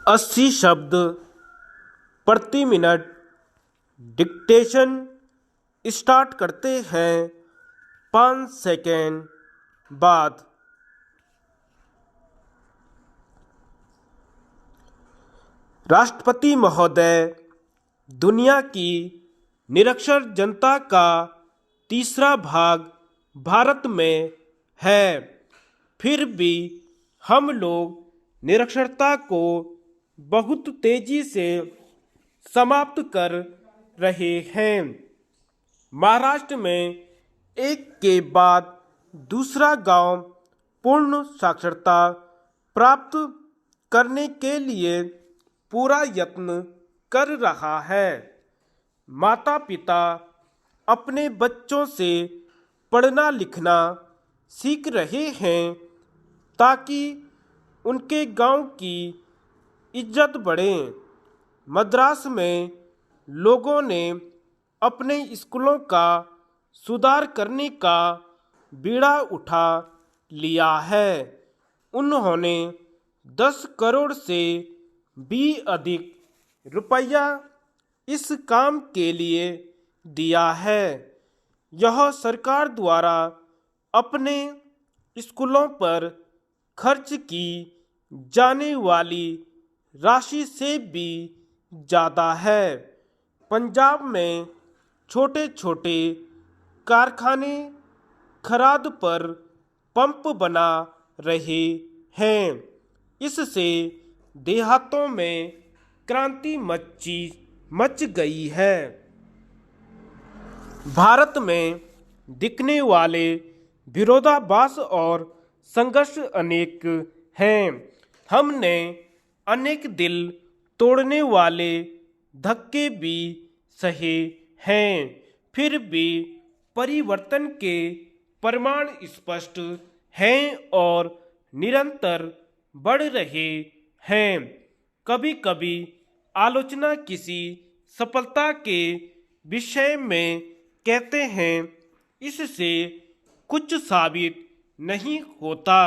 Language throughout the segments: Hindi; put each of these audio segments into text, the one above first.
80 शब्द प्रति मिनट डिक्टेशन स्टार्ट करते हैं 5 सेकेंड बाद। राष्ट्रपति महोदय, दुनिया की निरक्षर जनता का तीसरा भाग भारत में है, फिर भी हम लोग निरक्षरता को बहुत तेजी से समाप्त कर रहे हैं। महाराष्ट्र में एक के बाद दूसरा गांव पूर्ण साक्षरता प्राप्त करने के लिए पूरा यत्न कर रहा है। माता पिता अपने बच्चों से पढ़ना लिखना सीख रहे हैं ताकि उनके गांव की इज्जत बढ़े। मद्रास में लोगों ने अपने स्कूलों का सुधार करने का बीड़ा उठा लिया है। उन्होंने 10 करोड़ से भी अधिक रुपया इस काम के लिए दिया है। यह सरकार द्वारा अपने स्कूलों पर खर्च की जाने वाली राशि से भी ज़्यादा है। पंजाब में छोटे छोटे कारखाने खराद पर पंप बना रहे हैं। इससे देहातों में क्रांति मच गई है। भारत में दिखने वाले विरोधाभास और संघर्ष अनेक हैं। हमने अनेक दिल तोड़ने वाले धक्के भी सहे हैं, फिर भी परिवर्तन के परिमाण स्पष्ट हैं और निरंतर बढ़ रहे हैं। कभी कभी आलोचना किसी सफलता के विषय में कहते हैं, इससे कुछ साबित नहीं होता।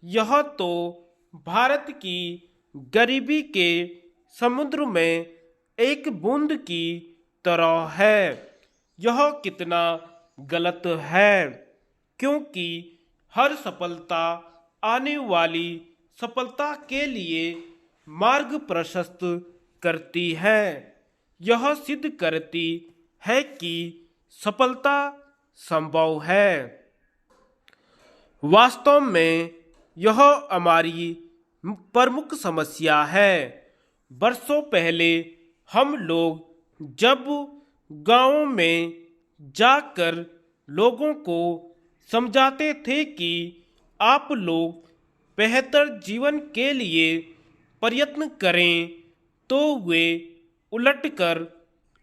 यह तो भारत की गरीबी के समुद्र में एक बूंद की तरह है। यह कितना गलत है, क्योंकि हर सफलता आने वाली सफलता के लिए मार्ग प्रशस्त करती है। यह सिद्ध करती है कि सफलता संभव है। वास्तव में यह हमारी प्रमुख समस्या है। वर्षों पहले हम लोग जब गांवों में जाकर लोगों को समझाते थे कि आप लोग बेहतर जीवन के लिए प्रयत्न करें, तो वे उलटकर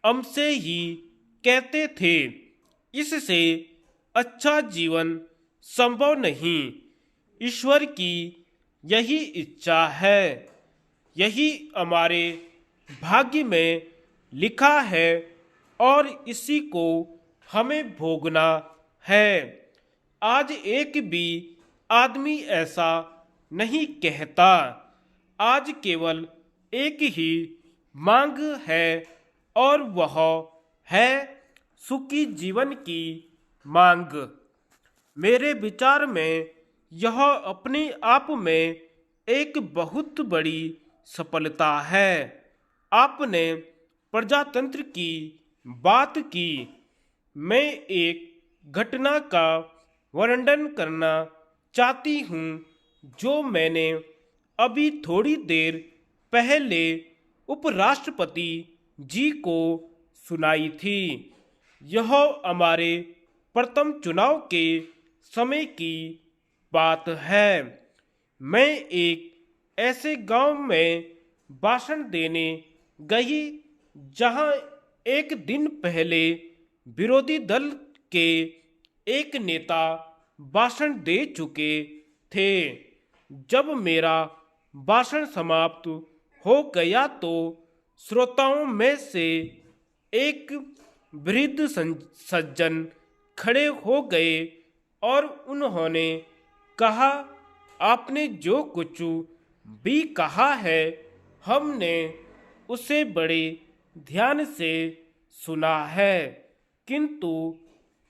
हमसे ही कहते थे, इससे अच्छा जीवन संभव नहीं। ईश्वर की यही इच्छा है, यही हमारे भाग्य में लिखा है और इसी को हमें भोगना है। आज एक भी आदमी ऐसा नहीं कहता। आज केवल एक ही मांग है और वह है सुखी जीवन की मांग। मेरे विचार में यह अपने आप में एक बहुत बड़ी सफलता है। आपने प्रजातंत्र की बात की। मैं एक घटना का वर्णन करना चाहती हूँ जो मैंने अभी थोड़ी देर पहले उपराष्ट्रपति जी को सुनाई थी। यह हमारे प्रथम चुनाव के समय की बात है। मैं एक ऐसे गांव में भाषण देने गई जहां एक दिन पहले विरोधी दल के एक नेता भाषण दे चुके थे। जब मेरा भाषण समाप्त हो गया तो श्रोताओं में से एक वृद्ध सज्जन खड़े हो गए और उन्होंने कहा, आपने जो कुछ भी कहा है हमने उसे बड़े ध्यान से सुना है, किंतु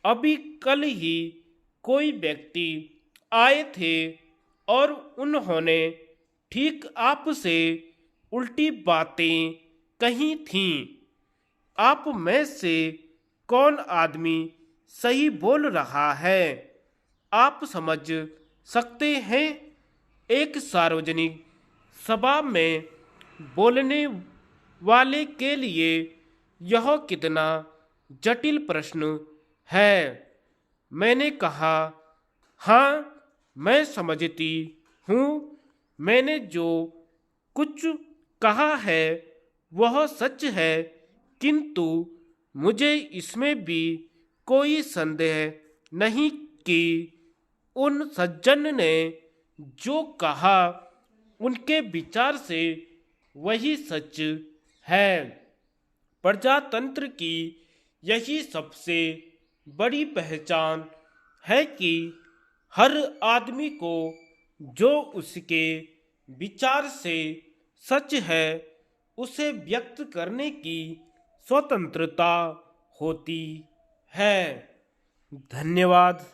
अभी कल ही कोई व्यक्ति आए थे और उन्होंने ठीक आपसे उल्टी बातें कही थीं। आप में से कौन आदमी सही बोल रहा है? आप समझ सकते हैं, एक सार्वजनिक सभा में बोलने वाले के लिए यह कितना जटिल प्रश्न है। मैंने कहा, हाँ, मैं समझती हूँ। मैंने जो कुछ कहा है वह सच है, किंतु मुझे इसमें भी कोई संदेह नहीं कि उन सज्जन ने जो कहा उनके विचार से वही सच है। प्रजातंत्र की यही सबसे बड़ी पहचान है कि हर आदमी को जो उसके विचार से सच है उसे व्यक्त करने की स्वतंत्रता होती है। धन्यवाद।